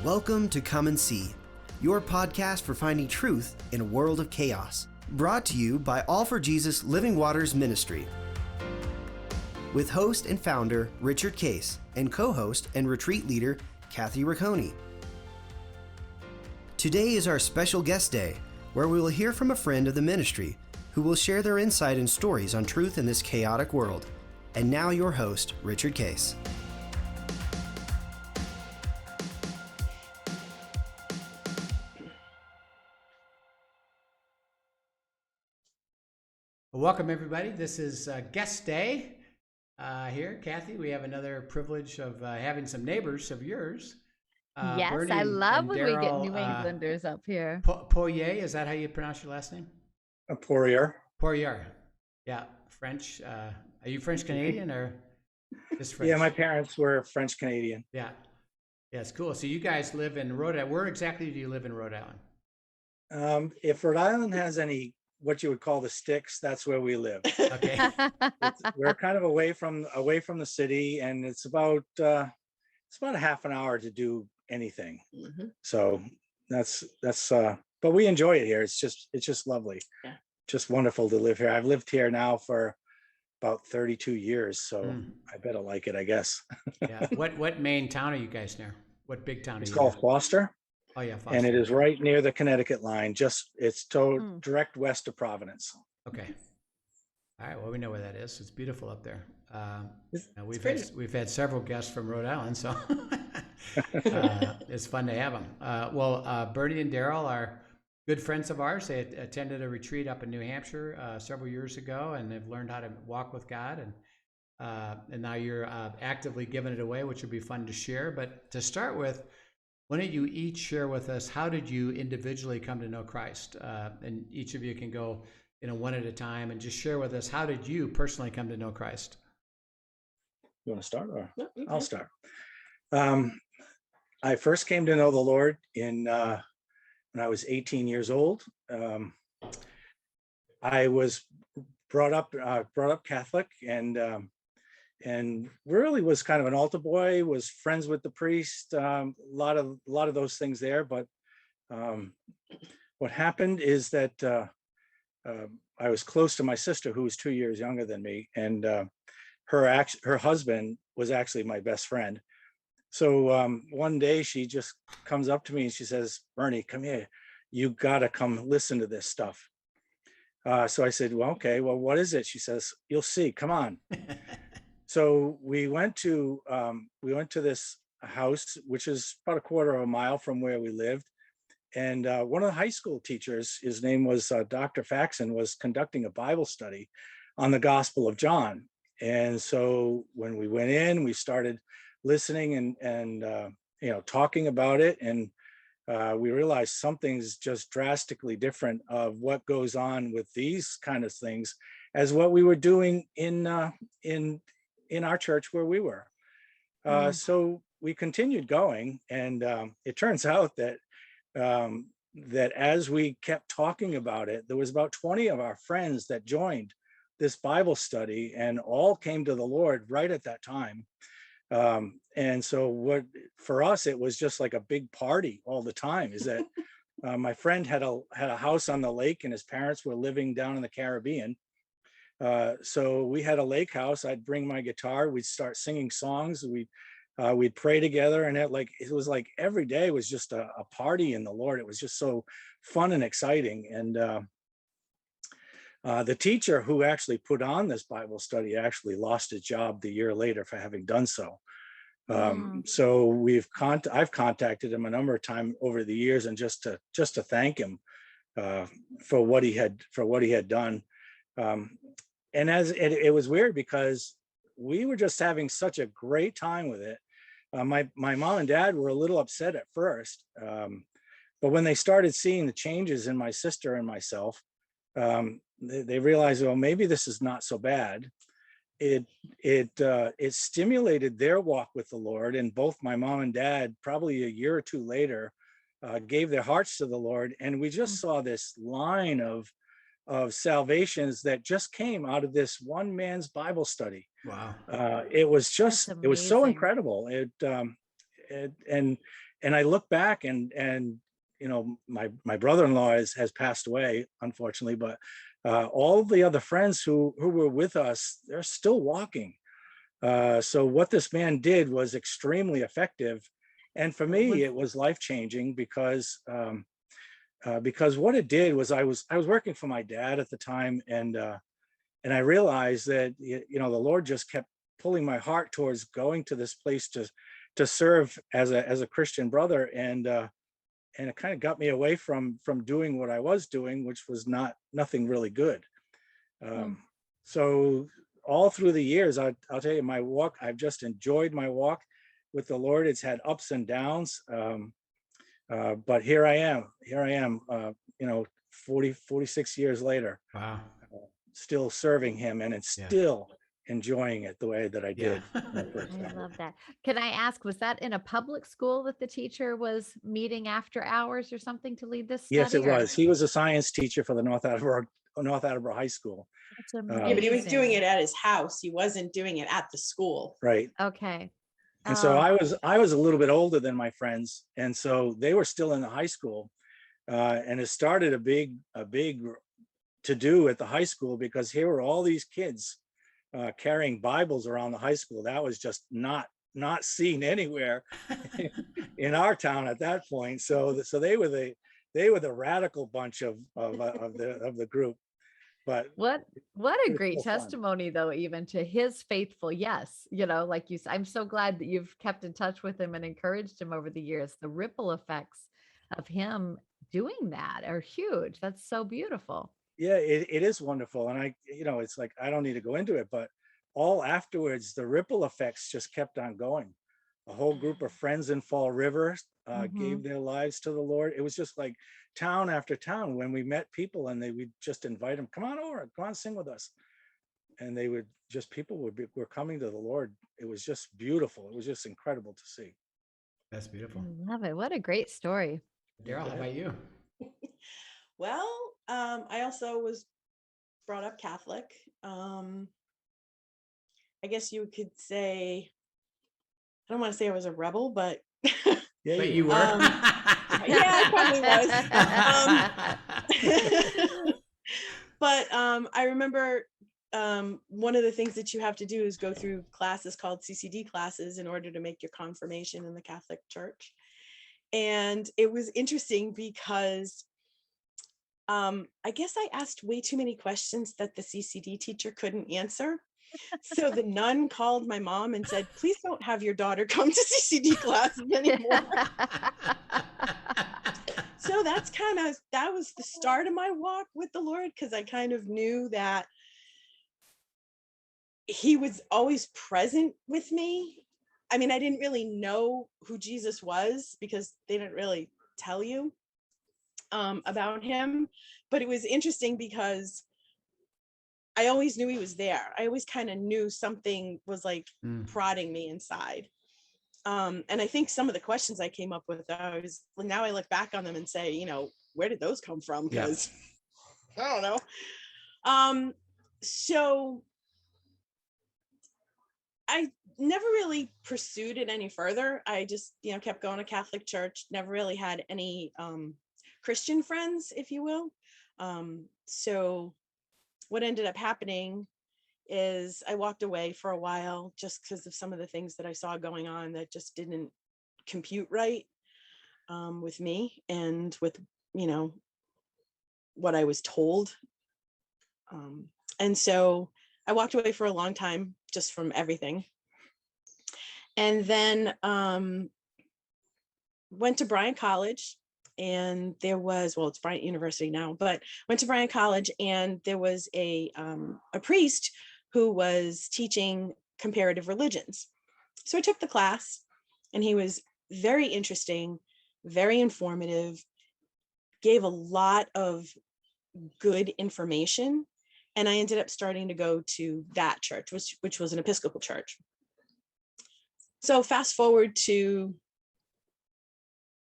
Welcome to Come and See, your podcast for finding truth in a world of chaos. Brought to you by All for Jesus Living Waters Ministry. With host and founder Richard Case and co-host and retreat leader Kathy Ricconi. Today is our special guest day, where we will hear from a friend of the ministry who will share their insight and stories on truth in this chaotic world. And now your host, Richard Case. Welcome, everybody. This is guest day here. Kathy, we have another privilege of having some neighbors of yours. Yes, Bernie I love when we get Deryl, New Englanders up here. Poirier, is that how you pronounce your last name? Poirier. Poirier. Yeah, French. Are you French Canadian or just French? Yeah, my parents were French Canadian. Yeah. Yeah, it's cool. So you guys live in Rhode Island. Where exactly do you live in Rhode Island? If Rhode Island has any what you would call the sticks, that's where we live. Okay. We're kind of away from the city, and it's about a half an hour to do anything. Mm-hmm. So that's but we enjoy it here. It's just lovely. Yeah. Just wonderful to live here. I've lived here now for about 32 years, so I better like it, I guess. Yeah. What main town are you guys near? What big town are you? It's called Foster. Oh yeah, Foster. And it is right near the Connecticut line. It's direct west of Providence. Okay. All right. Well, we know where that is. It's beautiful up there. We've had several guests from Rhode Island, so it's fun to have them. Bernie and Deryl are good friends of ours. They attended a retreat up in New Hampshire several years ago, and they've learned how to walk with God. And now you're actively giving it away, which would be fun to share. But to start with, why don't you each share with us, how did you individually come to know Christ? And each of you can go, one at a time, and just share with us, how did you personally come to know Christ? You want to start, or I'll start? I first came to know the Lord when I was 18 years old. I was brought up Catholic, and really was kind of an altar boy, was friends with the priest, a lot of those things there. But what happened is that I was close to my sister, who was 2 years younger than me, and her husband was actually my best friend. So one day she just comes up to me and she says, "Bernie, come here. You gotta come listen to this stuff." So I said, "Well, okay. Well, what is it?" She says, "You'll see. Come on." So we went to this house, which is about a quarter of a mile from where we lived. And one of the high school teachers, his name was Dr. Faxon, was conducting a Bible study on the Gospel of John. And so when we went in, we started listening and talking about it. And we realized something's just drastically different of what goes on with these kind of things as what we were doing in our church where we were. So we continued going, and it turns out that as we kept talking about it, there was about 20 of our friends that joined this Bible study, and all came to the Lord right at that time. And so for us, it was just like a big party all the time. Is that my friend had a house on the lake, and his parents were living down in the Caribbean. So we had a lake house. I'd bring my guitar. We'd start singing songs. We'd pray together, and it was like every day was just a party in the Lord. It was just so fun and exciting. And the teacher who actually put on this Bible study actually lost his job the year later for having done so. So I've contacted him a number of times over the years, and just to thank him for what he had done. And it was weird because we were just having such a great time with it. My mom and dad were a little upset at first, but when they started seeing the changes in my sister and myself, they realized, well, maybe this is not so bad. It stimulated their walk with the Lord, and both my mom and dad, probably a year or two later, gave their hearts to the Lord, and we just saw this line of salvations that just came out of this one man's Bible study. Wow. It was so incredible. And I look back and my brother-in-law has passed away, unfortunately, but all the other friends who were with us, they're still walking. So what this man did was extremely effective. And for me, it was life-changing because what it did was I was working for my dad at the time, and I realized that the Lord just kept pulling my heart towards going to this place to serve as a Christian brother, and it kind of got me away from doing what I was doing, which was nothing really good. So all through the years, I'll tell you, my walk, I've just enjoyed my walk with the Lord. It's had ups and downs, but here I am, 46 years later. Wow. Still serving him, and it's still enjoying it the way that I did. I love that. Can I ask, was that in a public school that the teacher was meeting after hours or something to lead this study? Yes, it was. He was a science teacher for the North Attleboro High School. That's Yeah, but he was doing amazing. it at his house. He wasn't doing it at the school. Right. Okay. And so Oh, I was a little bit older than my friends, and so they were still in the high school, and it started a big to do at the high school, because here were all these kids carrying Bibles around the high school. That was just not seen anywhere in our town at that point. So they were the radical bunch of the group. But what a it was great still fun. testimony, though, even to his faithful yes. Like you said, I'm so glad that you've kept in touch with him and encouraged him over the years. The ripple effects of him doing that are huge. That's so beautiful. Yeah, it is wonderful. And it's like, I don't need to go into it, but all afterwards, the ripple effects just kept on going. A whole group of friends in Fall River gave their lives to the Lord. It was just like town after town, when we met people, and we'd just invite them, come on over, come on, sing with us. And they would just, were coming to the Lord. It was just beautiful. It was just incredible to see. That's beautiful. I love it. What a great story. Deryl, how about you? Well, I also was brought up Catholic. I guess you could say, I don't want to say I was a rebel, but Yeah, But you were. yeah, I probably was. But I remember one of the things that you have to do is go through classes called CCD classes in order to make your confirmation in the Catholic Church. And it was interesting because I guess I asked way too many questions that the CCD teacher couldn't answer. So the nun called my mom and said, please don't have your daughter come to CCD classes anymore. So that was the start of my walk with the Lord, because I kind of knew that he was always present with me. I mean, I didn't really know who Jesus was because they didn't really tell you about him, but it was interesting because I always knew he was there. I always kind of knew something was like prodding me inside. And I think some of the questions I came up with, now I look back on them and say, where did those come from? Because I don't know. So I never really pursued it any further. I just, kept going to Catholic church, never really had any Christian friends, if you will. So what ended up happening is I walked away for a while just because of some of the things that I saw going on that just didn't compute right with me and with, what I was told. And so I walked away for a long time just from everything. And then went to Bryan College, and there was, it's Bryant University now, but went to Bryan College, and there was a priest who was teaching comparative religions. So I took the class, and he was very interesting, very informative, gave a lot of good information. And I ended up starting to go to that church, which was an Episcopal church. So fast forward to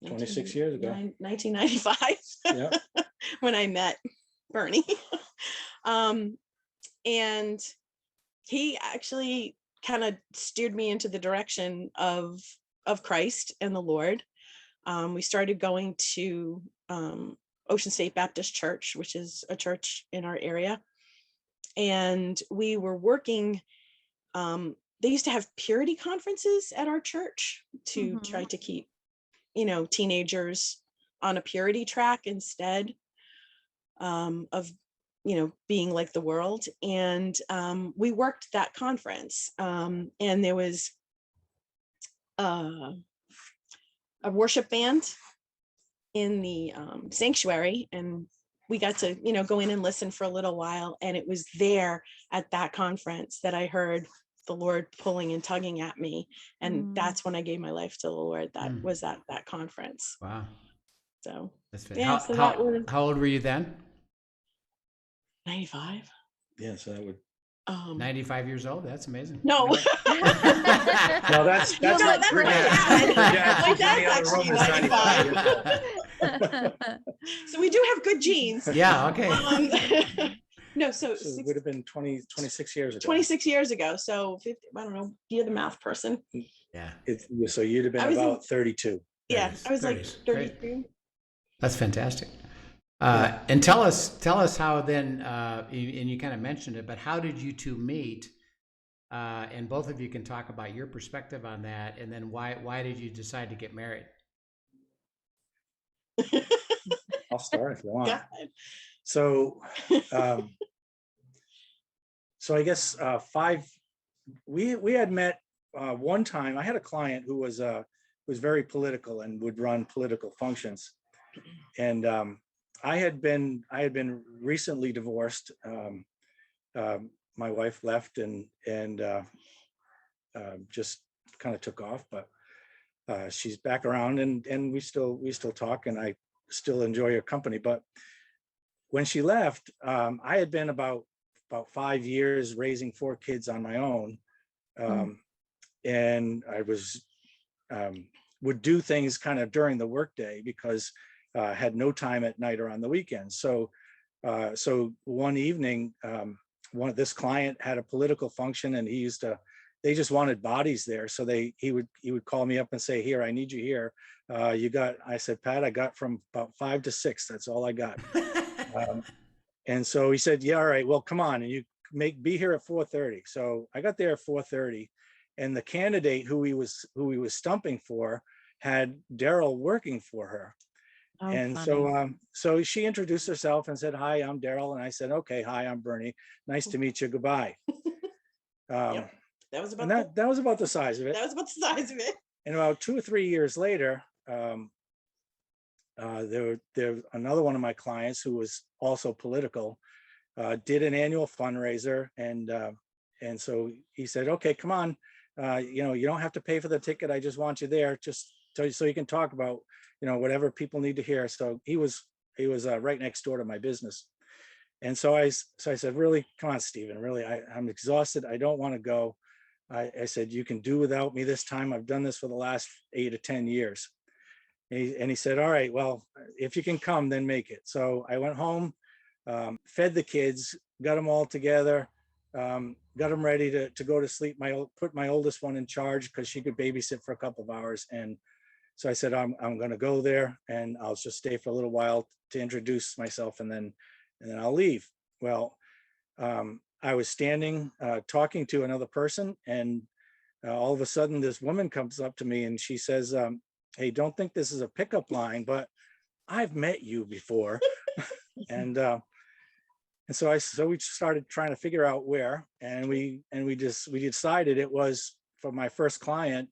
26 years ago, 1995, yeah. when I met Bernie. And he actually kind of steered me into the direction of Christ and the Lord. we started going to Ocean State Baptist Church, which is a church in our area. And we were working, they used to have purity conferences at our church to try to keep, teenagers on a purity track instead of, being like the world. And we worked that conference. And there was a worship band in the sanctuary, and we got to go in and listen for a little while. And it was there at that conference that I heard the Lord pulling and tugging at me, and that's when I gave my life to the Lord. That was at that conference. Wow. So That's yeah, so that was how old were you then? 95. Yeah, so that would 95 years old. That's amazing. No. no, that's my dad. My dad's actually 95. 95. So we do have good genes. Yeah. Okay. No, so it would have been 26 years ago. 26 years ago. So 50, I don't know. You're the math person. Yeah. So you'd have been about 32. Yeah, 30s, I was like 30s. 32. That's fantastic. And tell us how then, and you kind of mentioned it, but how did you two meet? And both of you can talk about your perspective on that, and then why did you decide to get married? I'll start if you want. Yeah. So, so I guess we had met one time. I had a client who was very political and would run political functions, and I had been recently divorced. My wife left and just kind of took off, but she's back around, and we still talk, and I still enjoy her company. But when she left, I had been about 5 years raising 4 kids on my own, and I was would do things kind of during the workday because had no time at night or on the weekends. So one evening, this client had a political function, and they just wanted bodies there. So he would call me up and say, "Here, I need you here. I said, "Pat, I got from about 5 to 6. That's all I got." And so he said, "Yeah, all right, well, come on, and you be here at 4:30. So I got there at 4:30, and the candidate who he was stumping for had Deryl working for her. Oh, And funny. so she introduced herself and said, "Hi, I'm Deryl." And I said, "Okay, hi, I'm Bernie. Nice to meet you. Goodbye." Yep. That was about that was about the size of it. That was about the size of it. And about 2 or 3 years later, there another one of my clients who was also political, did an annual fundraiser, and so he said, "Okay, come on, you don't have to pay for the ticket. I just want you there, just so you can talk about whatever people need to hear." So he was right next door to my business, and so I said, "Really, come on, Stephen. Really, I'm exhausted. I don't want to go." I said, "You can do without me this time. I've done this for the last 8 to 10 years." And he said, "All right, well, if you can come, then make it." So I went home, fed the kids, got them all together, got them ready to go to sleep. Put my oldest one in charge because she could babysit for a couple of hours. And so I said, I'm going to go there, and I'll just stay for a little while to introduce myself, and then I'll leave. Well, I was standing talking to another person, and all of a sudden this woman comes up to me and she says, "Hey, don't think this is a pickup line, but I've met you before." and so we started trying to figure out where, and we decided it was for my first client,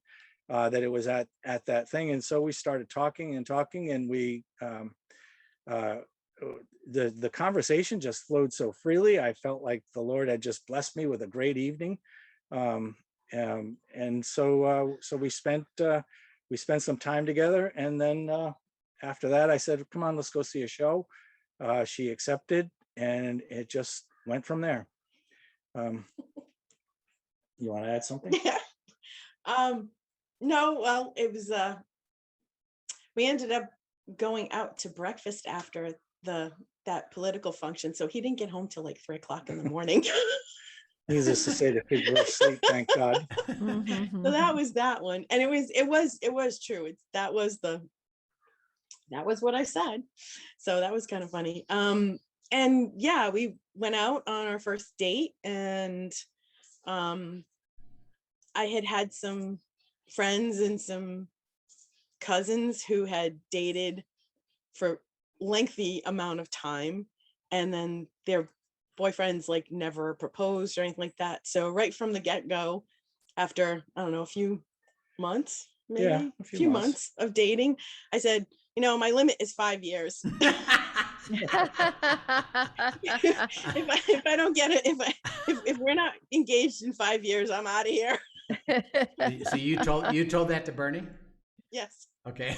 that it was at that thing. And so we started talking, and we the conversation just flowed so freely. I felt like the Lord had just blessed me with a great evening. And so we spent some time together, and then after that I said, "Come on, let's go see a show." She accepted, and it just went from there. You want to add something? Yeah. No, well, it was we ended up going out to breakfast after that political function, so he didn't get home till like 3 o'clock in the morning. Needless to say, the kids were asleep, thank God. So that was that one, and it was true. That was the that was what I said. So that was kind of funny. And yeah, we went out on our first date, and I had some friends and some cousins who had dated for lengthy amount of time, and then their boyfriends like never proposed or anything like that. So right from the get-go, after I don't know, a few months, maybe a few months of dating, I said, my limit is 5 years. if I don't get it, if we're not engaged in 5 years, I'm out of here. So you told that to Bernie? Yes. Okay.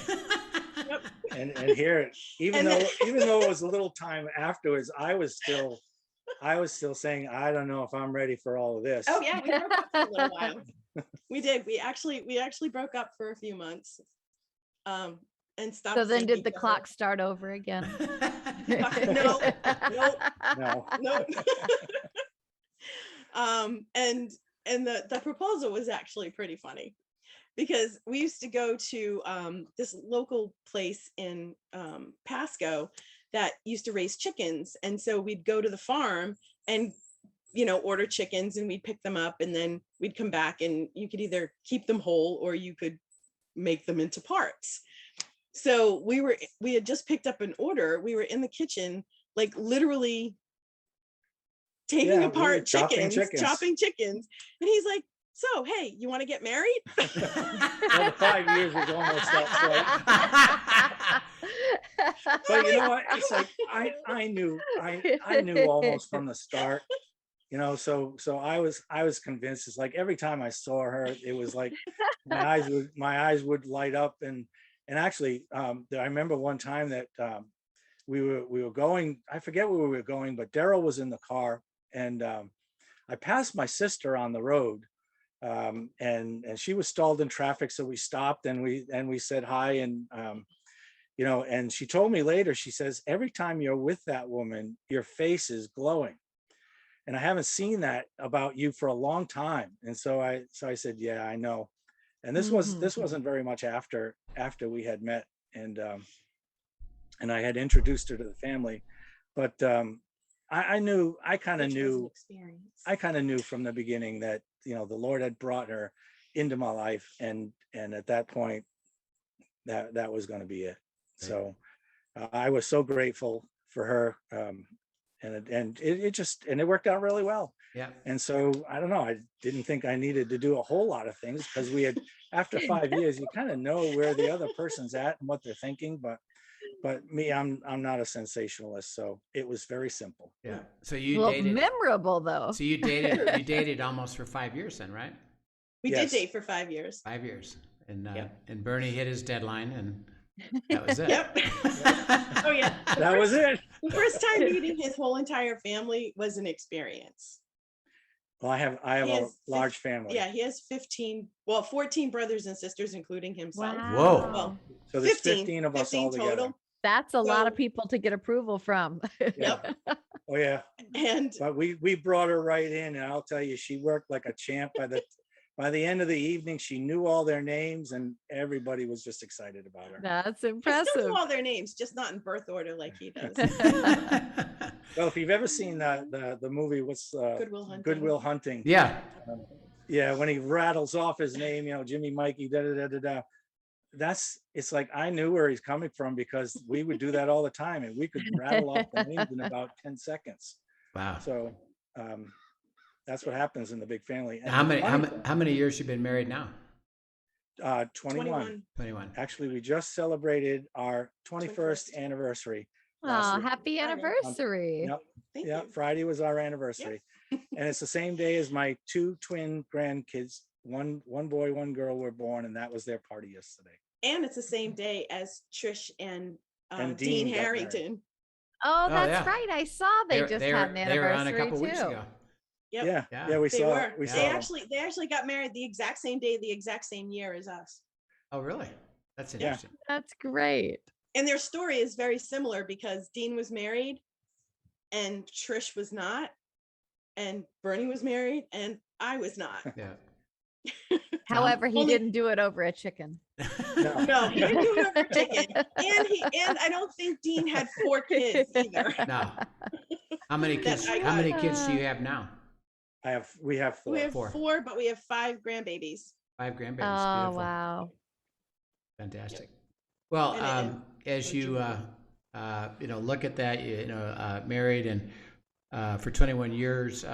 Yep. And here, even though it was a little time afterwards, I was still saying, I don't know if I'm ready for all of this. Oh yeah, we broke up for a little while. We did. We actually broke up for a few months. And stopped. So then did the clock start over again? No. And the proposal was actually pretty funny, because we used to go to this local place in Pasco that used to raise chickens. And so we'd go to the farm and, order chickens, and we'd pick them up, and then we'd come back, and you could either keep them whole or you could make them into parts. So we had just picked up an order. We were in the kitchen, like literally taking apart chopping chickens. And he's like, so, hey, you want to get married? Well, the 5 years was almost that. But you know what? It's like I knew almost from the start. So I was convinced. It's like every time I saw her, it was like my eyes would light up. And actually, I remember one time that we were going. I forget where we were going, but Deryl was in the car, and I passed my sister on the road. And she was stalled in traffic, so we stopped and we said hi, and and she told me later, she says, every time you're with that woman, your face is glowing, and I haven't seen that about you for a long time. And so I said, yeah, I know. And this wasn't very much after we had met, and I had introduced her to the family, but I kind of knew from the beginning that the Lord had brought her into my life, and at that point that was going to be it. Right. So I was so grateful for her, and it worked out really well. Yeah. And so I don't know, I didn't think I needed to do a whole lot of things, because we had, after 5 years, you kind of know where the other person's at and what they're thinking, but me, I'm not a sensationalist, so it was very simple. Yeah. So you dated memorable though. So you dated almost for 5 years then, right? We did date for 5 years. 5 years. And and Bernie hit his deadline, and that was it. Yep. Oh yeah. That was it. The first time meeting his whole entire family was an experience. Well, I have a large family. Yeah, he has 14 brothers and sisters, incling himself. Wow. Whoa. Well, so there's 15 of us all together. Total. That's a lot of people to get approval from. Yep. Oh yeah. But we brought her right in, and I'll tell you, she worked like a champ. By the end of the evening, she knew all their names, and everybody was just excited about her. That's I impressive. still know all their names, just not in birth order like he does. Well, if you've ever seen the movie, what's Goodwill Hunting? Yeah. Yeah, when he rattles off his name, Jimmy, Mikey, da da da da da. It's like I knew where he's coming from, because we would do that all the time, and we could rattle off the names in about 10 seconds. Wow. So that's what happens in the big family. And how many years you been married now? 21. 21. Actually, we just celebrated our 21st anniversary. Oh, happy anniversary. Yep. Friday was our anniversary. Yep. And it's the same day as my 2 twin grandkids. One boy, one girl were born, and that was their party yesterday. And it's the same day as Trish and Dean Harrington. Oh, that's right. I saw they just had an anniversary. They were on a couple weeks ago. Yep. Yeah, we saw. They actually got married the exact same day, the exact same year as us. Oh, really? That's interesting. That's great. And their story is very similar, because Dean was married and Trish was not, and Bernie was married and I was not. Yeah. However, he Only- didn't do it over a chicken. No, he didn't do it over chicken. And I don't think Dean had 4 kids either. No. How many kids? I How many got. kids do you have now? We have 4. We have Four. 4, but we have 5 grandbabies. 5 grandbabies. Oh, Beautiful. wow. Fantastic. Well, And as so you look at that, married and for 21 years,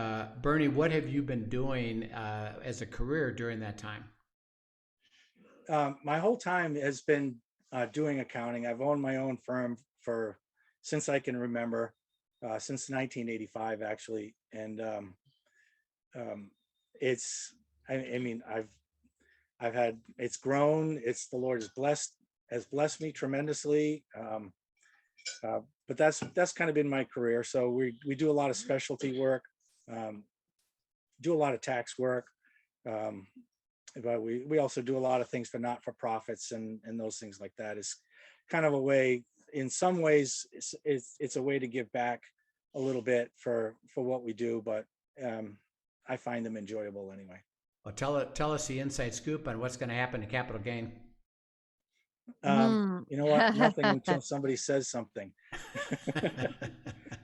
Bernie, what have you been doing as a career during that time? My whole time has been doing accounting. I've owned my own firm since I can remember, since 1985 actually, and it's it's grown. The Lord has blessed me tremendously. But that's kind of been my career. So we do a lot of specialty work, do a lot of tax work, but we also do a lot of things for not-for-profits and those things like that. Is kind of a way, in some ways, it's a way to give back a little bit for what we do, but I find them enjoyable anyway. Well, tell us the inside scoop on what's going to happen to capital gain. You know what? Nothing until somebody says something.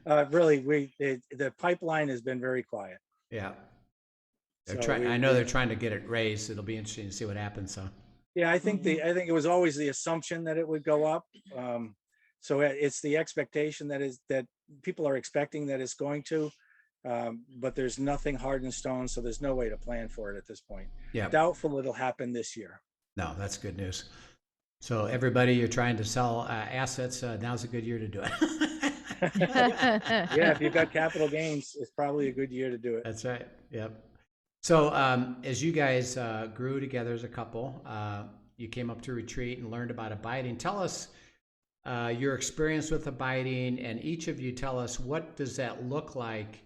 Really, the pipeline has been very quiet. Yeah. So I know they're trying to get it raised. It'll be interesting to see what happens. So. Yeah, I think it was always the assumption that it would go up. So it's the expectation that people are expecting that it's going to, but there's nothing hard in stone. So there's no way to plan for it at this point. Yeah. Doubtful it'll happen this year. No, that's good news. So everybody, you're trying to sell assets. Now's a good year to do it. Yeah, if you've got capital gains, it's probably a good year to do it. That's right. Yep. So as you guys grew together as a couple, you came up to retreat and learned about abiding. Tell us your experience with abiding, and each of you tell us, what does that look like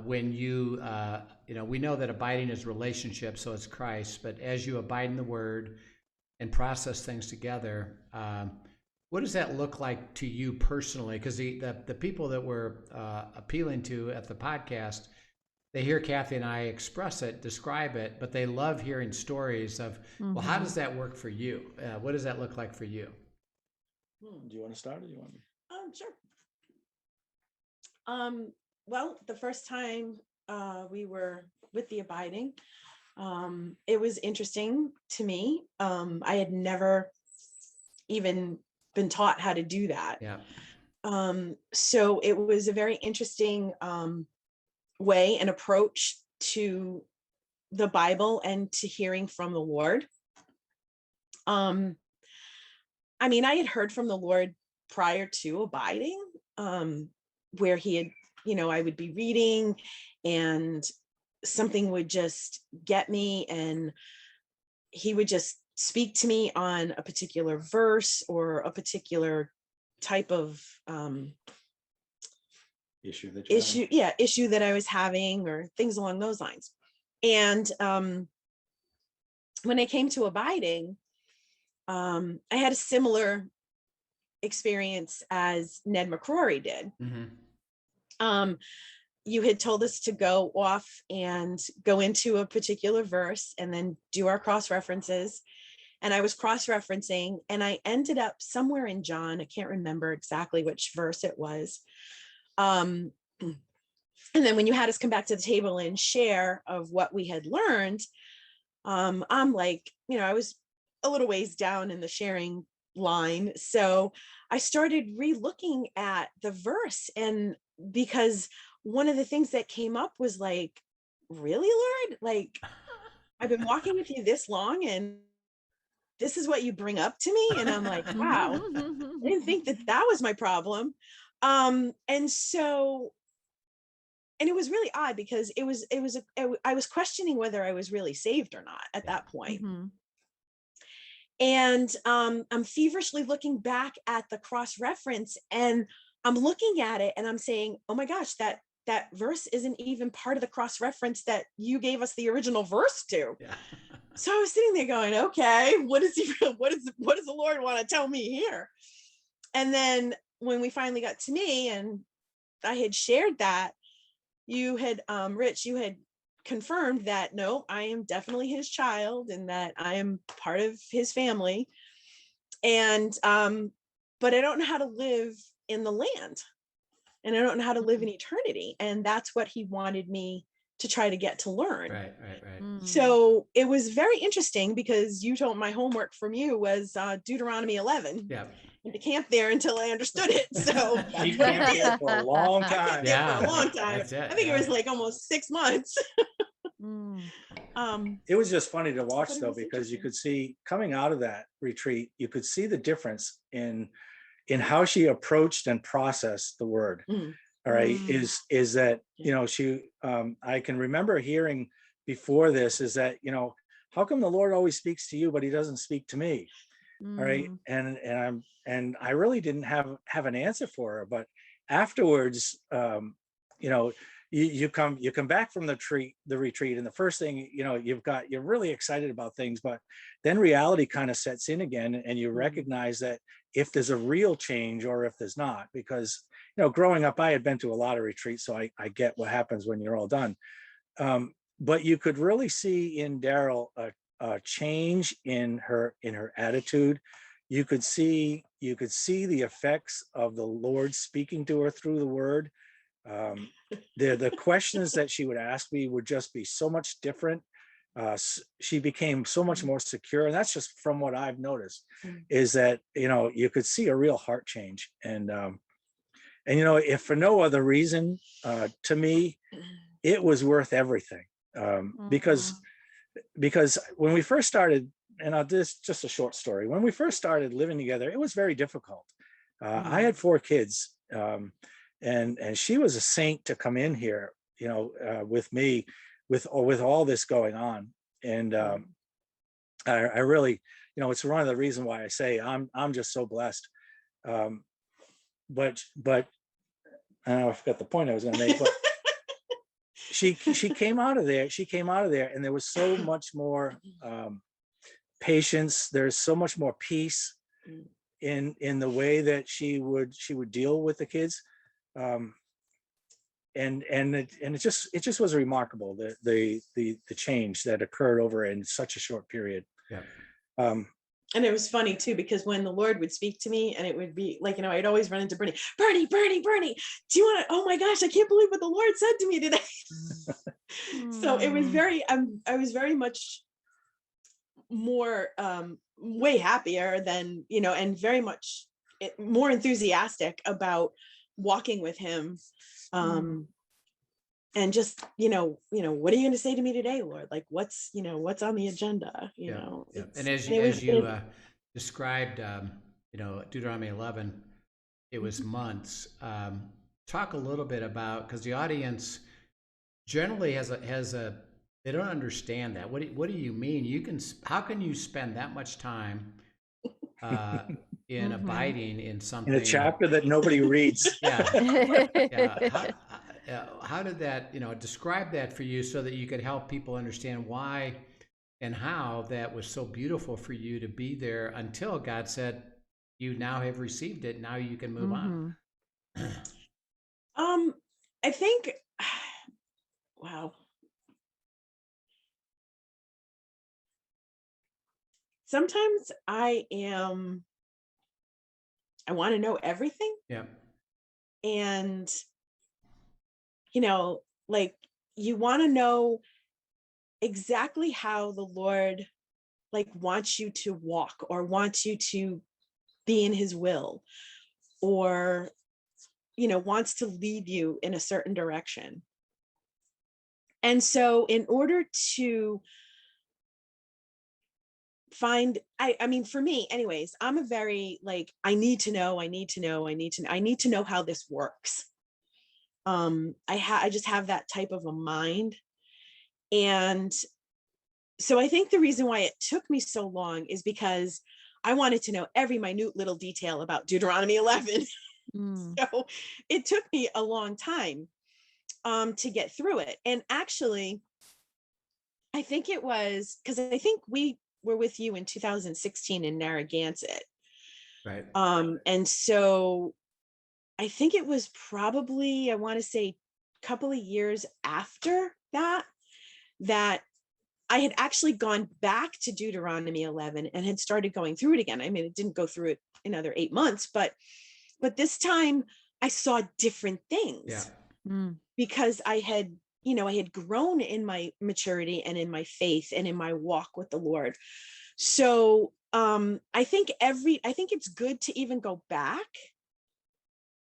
when you, we know that abiding is relationship, so it's Christ, but as you abide in the Word and process things together, what does that look like to you personally? Because the people that we're appealing to at the podcast, they hear Kathy and I express it, describe it, but they love hearing stories of, well, how does that work for you? What does that look like for you? Do you want to start, or do you want me? Sure. Well, the first time we were with the abiding, it was interesting to me. I had never even been taught how to do that. Yeah. So it was a very interesting way and approach to the Bible and to hearing from the Lord. I had heard from the Lord prior to abiding, where he had, I would be reading and something would just get me, and he would just speak to me on a particular verse or a particular type of issue that I was having, or things along those lines. And when I came to abiding, I had a similar experience as Ned McCrory did. You had told us to go off and go into a particular verse and then do our cross references. And I was cross-referencing, and I ended up somewhere in John. I can't remember exactly which verse it was. And then when you had us come back to the table and share of what we had learned, I'm like, I was a little ways down in the sharing line. So I started re-looking at the verse, and because one of the things that came up was like, really, Lord? Like, I've been walking with you this long, and this is what you bring up to me? And I'm like, wow, I didn't think that was my problem. And it was really odd, because I was questioning whether I was really saved or not at that point. And I'm feverishly looking back at the cross reference, and I'm looking at it and I'm saying, oh my gosh, that verse isn't even part of the cross reference that you gave us the original verse to. Yeah. So I was sitting there going, okay, what does the Lord want to tell me here? And then when we finally got to me and I had shared that, you had, Rich, you had confirmed that no, I am definitely his child and that I am part of his family. And but I don't know how to live in the land, and I don't know how to live in eternity. And that's what he wanted me to try to get to learn. Right. So it was very interesting, because you told my homework from you was Deuteronomy 11. Yeah. And to camp there until I understood it. So She camped there for a long I time. camped there for a long time. That's it, I think it was like almost 6 months. It was just funny to watch, But it though, was because you interesting. could see coming out of that retreat, you could see the difference in how she approached and processed the word. All right, is that, you know, she I can remember hearing before this, is that, you know, how come the Lord always speaks to you but he doesn't speak to me? All right, and I really didn't have an answer for her, but afterwards, you know, you come back from the retreat, and the first thing, you know, you're really excited about things, but then reality kind of sets in again, and you recognize that if there's a real change or if there's not, because, you know, growing up, I had been to a lot of retreats, so I get what happens when you're all done. But you could really see in Deryl a change in her attitude. You could see the effects of the Lord speaking to her through the word. The questions that she would ask me would just be so much different. She became so much more secure, and that's just from what I've noticed, is that, you know, you could see a real heart change. And you know, if for no other reason, to me, it was worth everything. Because when we first started, and this just a short story, when we first started living together, it was very difficult. I had 4 kids, and she was a saint to come in here, you know, with me, with all this going on. And I really, you know, it's one of the reasons why I say I'm just so blessed. But I forgot the point I was going to make. But she came out of there. And there was so much more patience. There's so much more peace in the way that she would deal with the kids. And it just was remarkable, the change that occurred over in such a short period. Yeah. And it was funny too, because when the Lord would speak to me, and it would be like, you know, I'd always run into Bernie, do you want to, oh my gosh, I can't believe what the Lord said to me today. So it was I was very much more, way happier than, you know, and very much more enthusiastic about walking with him. And just, you know, what are you going to say to me today, Lord? Like, what's on the agenda, you know? And as you described, you know, Deuteronomy 11, it was months. Talk a little bit about, because the audience generally has a they don't understand that. What do you mean? How can you spend that much time in abiding in something, in a chapter that nobody reads? How did that, you know, describe that for you, so that you could help people understand why and how that was so beautiful for you to be there until God said, you now have received it, now you can move on. I think, wow. Sometimes I want to know everything. Yeah. And, you know, like, you want to know exactly how the Lord, like, wants you to walk, or wants you to be in his will, or, you know, wants to lead you in a certain direction. And so in order to find, I mean, for me anyways, I'm a very, like, I need to know how this works. I just have that type of a mind. And so I think the reason why it took me so long is because I wanted to know every minute little detail about Deuteronomy 11. So it took me a long time to get through it. And actually, I think it was because I think we were with you in 2016 in Narragansett. Right. And so I think it was probably, I want to say, a couple of years after that that I had actually gone back to Deuteronomy 11 and had started going through it again. I mean, it didn't go through it another 8 months, but this time I saw different things because I had, I had grown in my maturity and in my faith and in my walk with the Lord. So I think it's good to even go back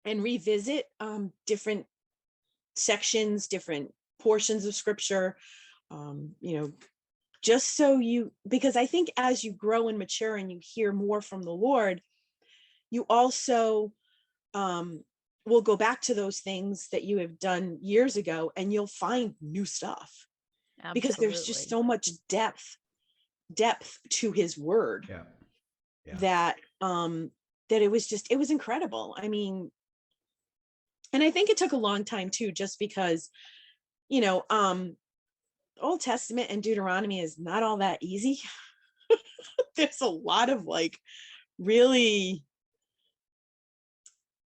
and revisit different sections, different portions of scripture, just so because I think as you grow and mature and you hear more from the Lord, you also will go back to those things that you have done years ago, and you'll find new stuff. Absolutely. Because there's just so much depth to his word that it was incredible. I mean, and I think it took a long time too, just because, Old Testament and Deuteronomy is not all that easy. There's a lot of really,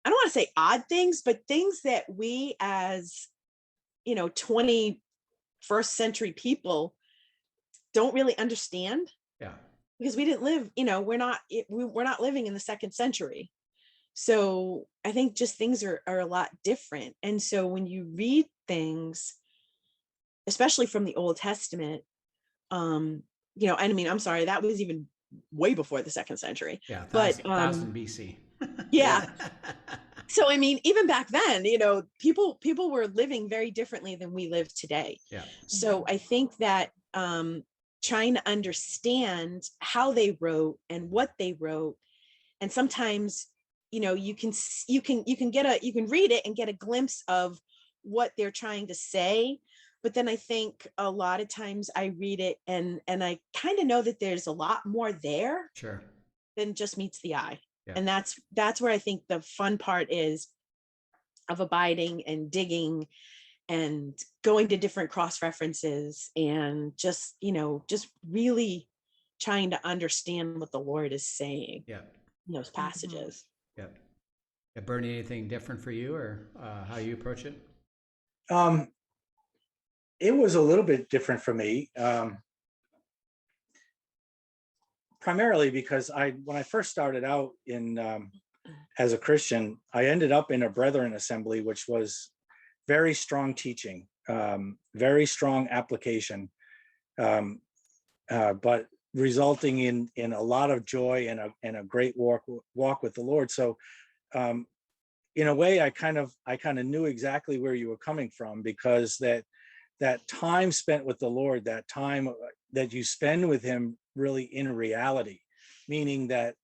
I don't want to say odd things, but things that we as, 21st century people don't really understand. Yeah. Because we didn't live, we're not living in the 2nd century. So I think just things are a lot different. And so when you read things, especially from the Old Testament, I mean, I'm sorry, that was even way before the 2nd century. Yeah, 1000 BC. Yeah. So I mean, even back then, people were living very differently than we live today. Yeah. So I think that trying to understand how they wrote and what they wrote, and sometimes you can read it and get a glimpse of what they're trying to say, but then I think a lot of times I read it and I kind of know that there's a lot more there than just meets the eye. And that's where I think the fun part is of abiding and digging and going to different cross references and just really trying to understand what the Lord is saying in those passages. Yeah. Bernie, anything different for you or how you approach it? It was a little bit different for me. Primarily because when I first started out as a Christian, I ended up in a Brethren assembly, which was very strong teaching, very strong application, but resulting in a lot of joy and a great walk with the Lord. So, in a way, I kind of knew exactly where you were coming from, because that time spent with the Lord, that time that you spend with him really in reality, meaning that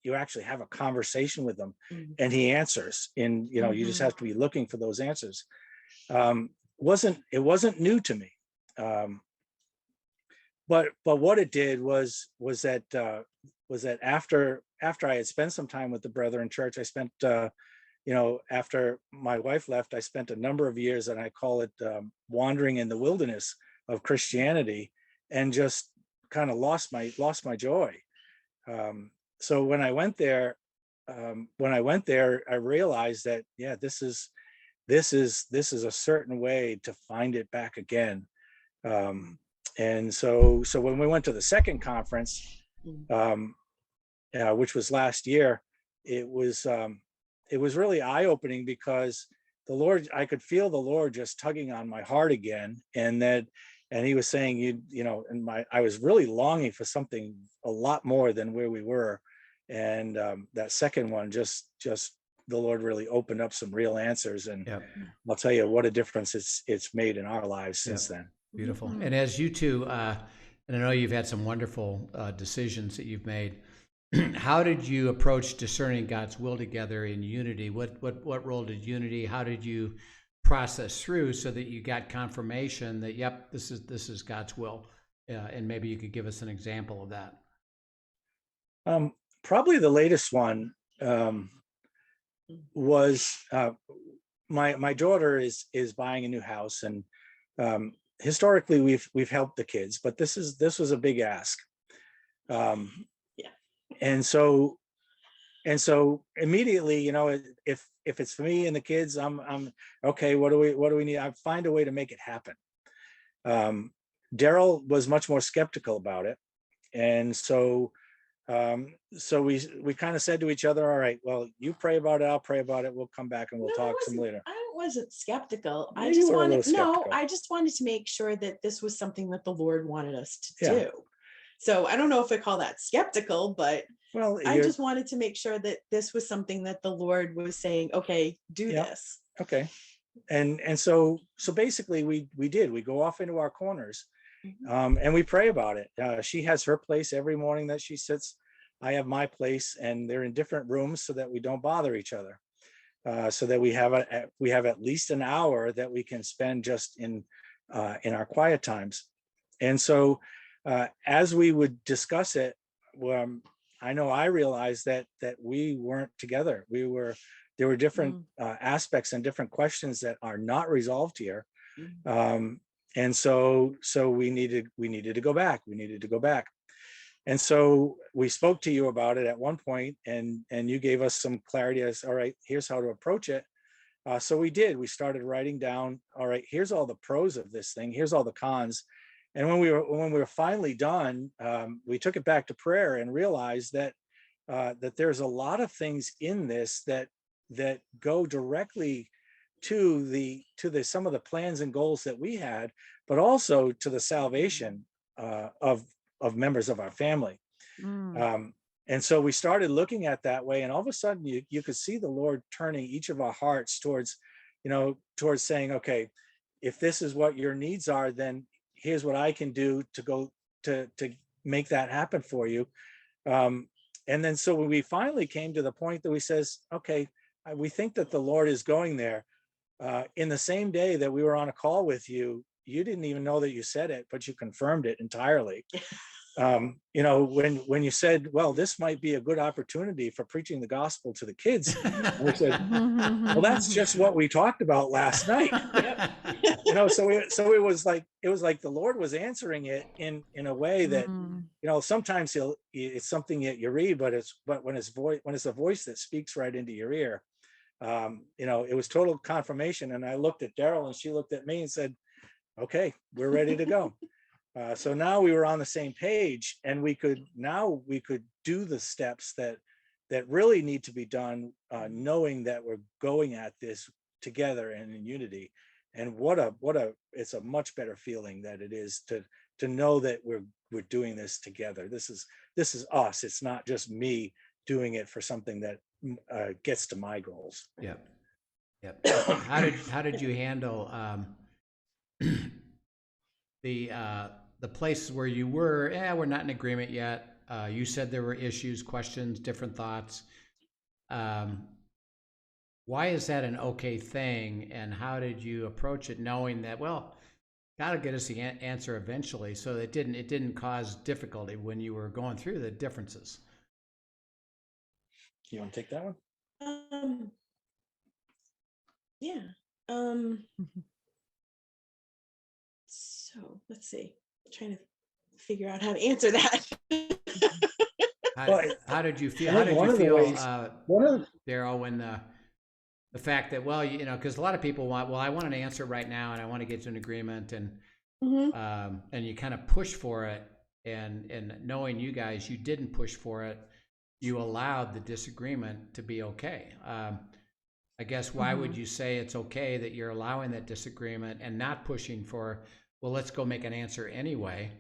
you actually have a conversation with him and he answers, and you just have to be looking for those answers. It wasn't new to me. But what it did was that after I had spent some time with the Brethren Church, I spent after my wife left, I spent a number of years, and I call it wandering in the wilderness of Christianity, and just kind of lost my joy. So when I went there, I realized that this is a certain way to find it back again. And so when we went to the second conference, which was last year, it was really eye-opening, because I could feel the Lord just tugging on my heart again, and he was saying, I was really longing for something a lot more than where we were. And that second one, just the Lord really opened up some real answers, and I'll tell you what a difference it's made in our lives since then. Beautiful. And as you two, and I know you've had some wonderful decisions that you've made, how did you approach discerning God's will together in unity? What role did unity? How did you process through so that you got confirmation that this is God's will? And maybe you could give us an example of that. Probably the latest one was my daughter is buying a new house, and historically we've helped the kids, but this was a big ask. And so immediately, if it's for me and the kids, I'm okay. What do we need? I find a way to make it happen. Deryl was much more skeptical about it. And so we kind of said to each other, all right, well, you pray about it, I'll pray about it, we'll come back and we'll No, talk some later. I wasn't skeptical. Yeah, you were a little skeptical. I just wanted to make sure that this was something that the Lord wanted us to Yeah. do. So I don't know if I call that skeptical, but Well, I just wanted to make sure that this was something that the Lord was saying, okay, do Yeah. this. Okay. And so basically we go off into our corners, and we pray about it. She has her place every morning that she sits. I have my place, and they're in different rooms so that we don't bother each other. So that we have at least an hour that we can spend just in our quiet times. And so as we would discuss it, I know I realized that we weren't together. There were different aspects and different questions that are not resolved here. And so we needed to go back. We needed to go back. And so we spoke to you about it at one point, and you gave us some clarity as, all right, here's how to approach it. So we did. We started writing down, all right, here's all the pros of this thing. Here's all the cons. And when we were finally done, we took it back to prayer and realized that there's a lot of things in this that go directly to some of the plans and goals that we had, but also to the salvation of members of our family. And so we started looking at that way, and all of a sudden you could see the Lord turning each of our hearts towards saying, okay, if this is what your needs are, then here's what I can do to go to make that happen for you. And then so when we finally came to the point that we says, okay, we think that the Lord is going there. In the same day that we were on a call with you, you didn't even know that you said it, but you confirmed it entirely. When you said, well, this might be a good opportunity for preaching the gospel to the kids, we said, well, that's just what we talked about last night. So it was like the Lord was answering it in a way that sometimes it's something that you read, but when it's a voice that speaks right into your ear, it was total confirmation. And I looked at Deryl, and she looked at me and said, okay, we're ready to go. So now we were on the same page, and we could do the steps that really need to be done, knowing that we're going at this together and in unity. And it's a much better feeling that it is to know that we're doing this together. This is us. It's not just me doing it for something that gets to my goals. Yep. How did you handle the places where you were, we're not in agreement yet? You said there were issues, questions, different thoughts. Why is that an okay thing, and how did you approach it, knowing that, well, God will get us the answer eventually, so it didn't cause difficulty when you were going through the differences? You want to take that one? Yeah. So let's see. I'm trying to figure out how to answer that. How did you feel? Deryl, when the fact that, well, because a lot of people want, well, I want an answer right now, and I want to get to an agreement, and and you kind of push for it, and knowing you guys, you didn't push for it. You allowed the disagreement to be okay. I guess, why would you say it's okay that you're allowing that disagreement and not pushing for, well, let's go make an answer anyway?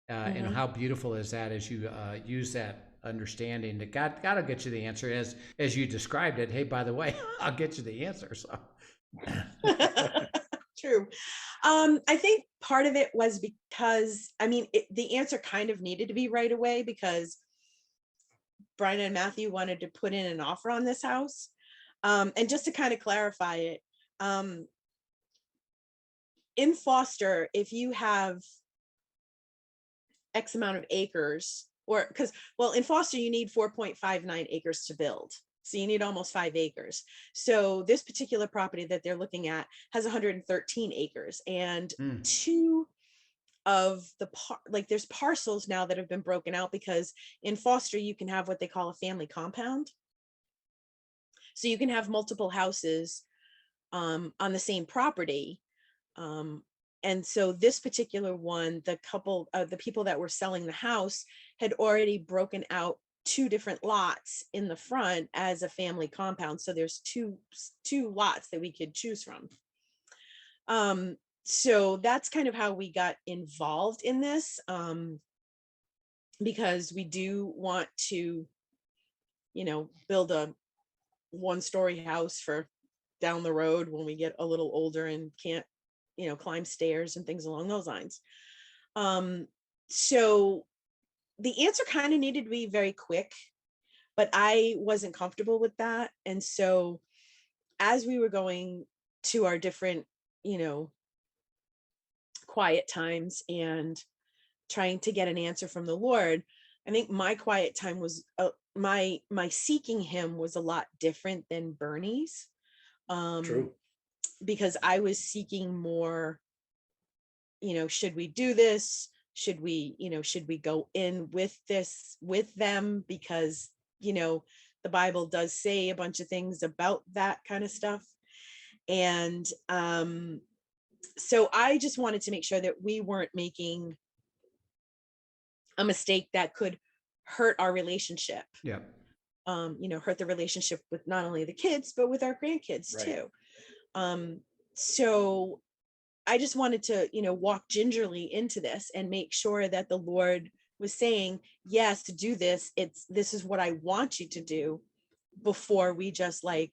And how beautiful is that as you use that understanding that God will get you the answer as you described it. Hey, by the way, I'll get you the answer. So True. I think part of it was because, the answer kind of needed to be right away, because Brian and Matthew wanted to put in an offer on this house. And just to kind of clarify it, in Foster, if you have X amount of acres, in Foster, you need 4.59 acres to build. So you need almost 5 acres. So this particular property that they're looking at has 113 acres, and two of the there's parcels now that have been broken out, because in Foster, you can have what they call a family compound. So you can have multiple houses on the same property. And so this particular one, the people that were selling the house had already broken out 2 different lots in the front as a family compound. So there's two lots that we could choose from. So that's kind of how we got involved in this, because we do want to, build a 1-story house for down the road when we get a little older and can't, climb stairs and things along those lines. So the answer kind of needed to be very quick, but I wasn't comfortable with that. And so as we were going to our different, quiet times and trying to get an answer from the Lord, I think my quiet time was my seeking him was a lot different than Bernie's. True. Because I was seeking more, should we do this? Should we go in with them? Because, the Bible does say a bunch of things about that kind of stuff. And so I just wanted to make sure that we weren't making a mistake that could hurt our relationship. Yeah. Hurt the relationship with not only the kids, but with our grandkids too. So I just wanted to, walk gingerly into this and make sure that the Lord was saying, yes, to do this. This is what I want you to do, before we just, like,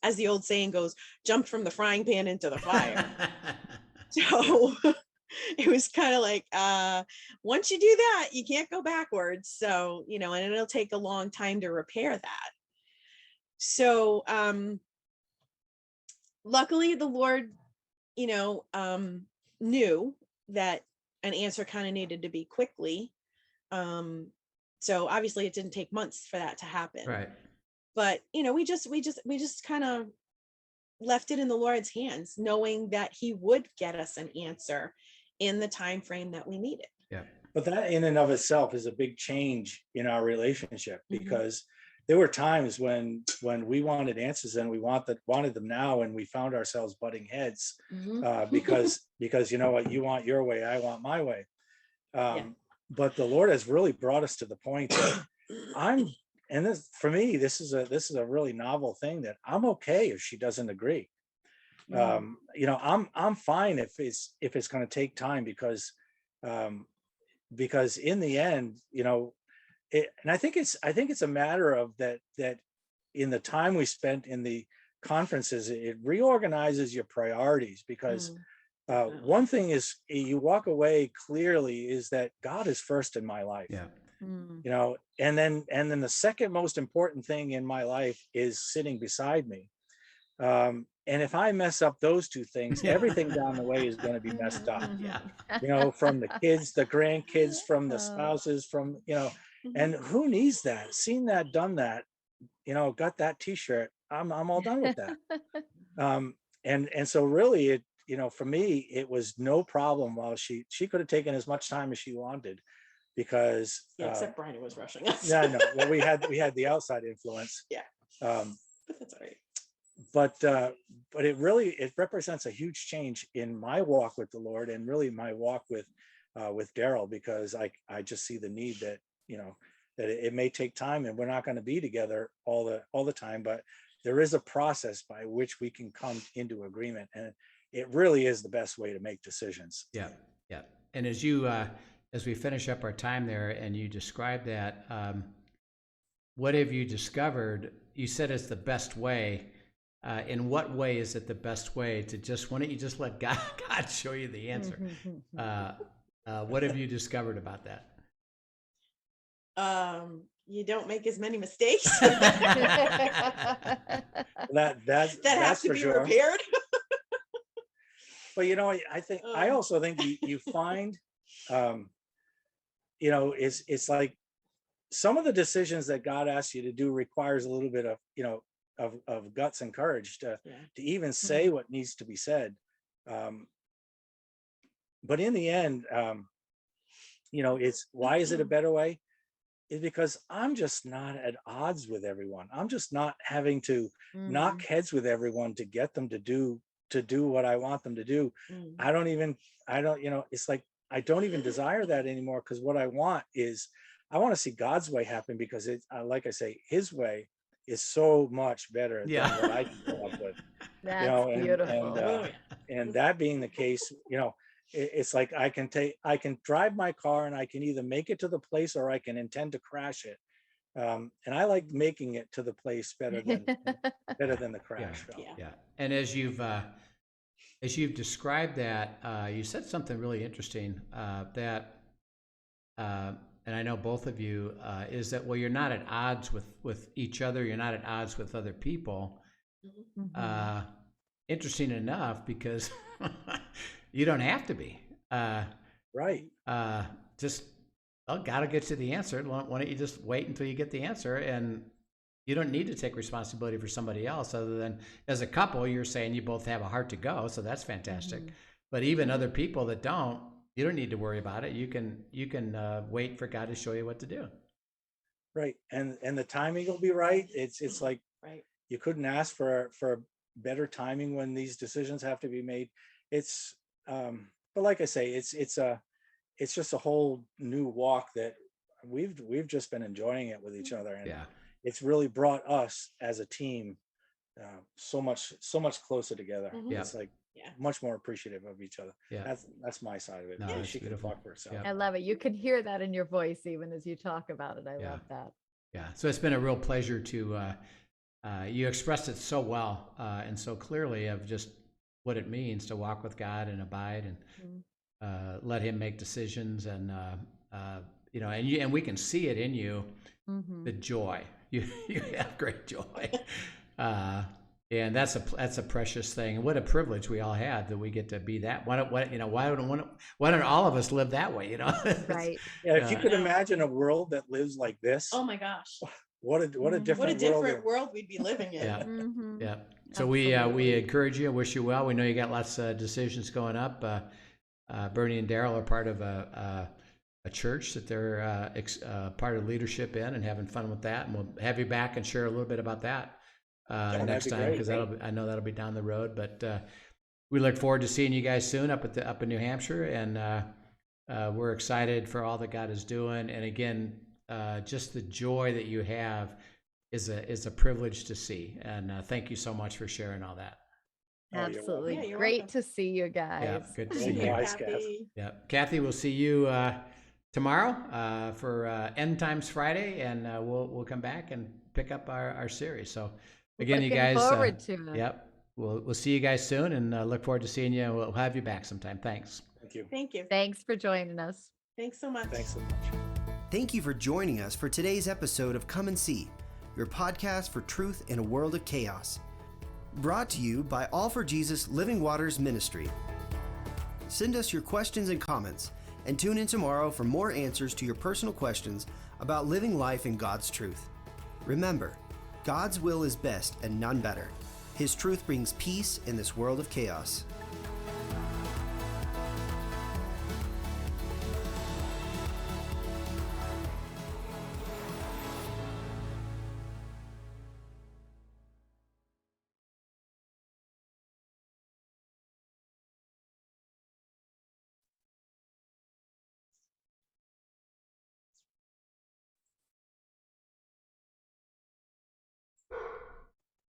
as the old saying goes, jump from the frying pan into the fire. So it was kind of like, once you do that, you can't go backwards. So, and it'll take a long time to repair that. So, luckily the Lord, knew that an answer kind of needed to be quickly. So obviously it didn't take months for that to happen. Right. But, we just kind of left it in the Lord's hands, knowing that he would get us an answer in the time frame that we needed. Yeah. But that in and of itself is a big change in our relationship, because there were times when we wanted answers and we wanted them now, and we found ourselves butting heads because you know what, you want your way, I want my way. But the Lord has really brought us to the point that and this, for me, this is a really novel thing, that I'm okay if she doesn't agree. I'm fine if it's going to take time, because in the end, and I think it's a matter of that in the time we spent in the conferences, it reorganizes your priorities, because one thing is, you walk away clearly, is that God is first in my life. Yeah. And then the second most important thing in my life is sitting beside me. And if I mess up those two things, everything down the way is going to be messed up. From the kids, the grandkids, from the spouses, from, and who needs that? Seen that, done that, got that t-shirt. I'm all done with that. And so really it, for me, it was no problem. While she could have taken as much time as she wanted, because except Brian was rushing us. No. Well, we had the outside influence. But that's all right. But it represents a huge change in my walk with the Lord, and really my walk with Deryl, because I just see the need that, that it may take time, and we're not going to be together all the time, but there is a process by which we can come into agreement, and it really is the best way to make decisions. Yeah. And as we finish up our time there, and you describe that, what have you discovered? You said it's the best way. In what way is it the best way to why don't you just let God show you the answer? What have you discovered about that? You don't make as many mistakes. That's have to for be sure. repaired. But I also think you find, it's like some of the decisions that God asks you to do requires a little bit of, of guts and courage to even say what needs to be said. But in the end, it's why is it a better way? Is because I'm just not at odds with everyone. I'm just not having to knock heads with everyone to get them to do to do what I want them to do. Mm. I don't, it's like, I don't even desire that anymore, because what I want is, I want to see God's way happen, because like I say, his way is so much better than what I can come up with. That's beautiful. And that being the case, it's like I can drive my car and I can either make it to the place or I can intend to crash it. And I like making it to the place better than the crash. Yeah. And as you've described that, you said something really interesting, that, and I know both of you, is that, well, you're not at odds with each other. You're not at odds with other people. Mhm. Interesting enough, because you don't have to be. Right. Just, gotta get to the answer. Why don't you just wait until you get the answer? And you don't need to take responsibility for somebody else, other than, as a couple, you're saying you both have a heart to go. So that's fantastic. But even other people that don't, you don't need to worry about it. You can wait for God to show you what to do. Right. And the timing will be right. It's like, Right. you couldn't ask for better timing when these decisions have to be made. It's but like I say, it's just a whole new walk that we've just been enjoying it with each other, and it's really brought us as a team so much closer together. It's like much more appreciative of each other. That's my side of it. No, She can talk for herself. I love it. You can hear that in your voice even as you talk about it. I love that. Yeah. So it's been a real pleasure to, you expressed it so well and so clearly, of just what it means to walk with God and abide and let him make decisions. And, and we can see it in you, the joy. You have great joy. And that's a precious thing. And what a privilege we all have that we get to be that. Why don't all of us live that way? Right. Yeah. If you could imagine a world that lives like this. Oh my gosh. What a different world we'd be living in. Yeah. So we encourage you, wish you well. We know you got lots of decisions going up. Bernie and Deryl are part of a church that they're part of leadership in, and having fun with that. And we'll have you back and share a little bit about that next time, because I know that'll be down the road. But we look forward to seeing you guys soon up in New Hampshire, and we're excited for all that God is doing. And again, just the joy that you have is a privilege to see. And thank you so much for sharing all that. Absolutely. Yeah, you're great welcome. to see you guys. Yeah, good to see Thank you. Nice, Kathy. Yeah, Kathy, we'll see you tomorrow for End Times Friday, and we'll come back and pick up our series. So again, you guys, forward to it. Yep, we'll see you guys soon, and look forward to seeing you. We'll have you back sometime. Thanks. Thank you. Thank you. Thanks for joining us. Thanks so much. Thanks so much. Thank you for joining us for today's episode of Come and See, your podcast for truth in a world of chaos. Brought to you by All for Jesus Living Waters Ministry. Send us your questions and comments, and tune in tomorrow for more answers to your personal questions about living life in God's truth. Remember, God's will is best and none better. His truth brings peace in this world of chaos.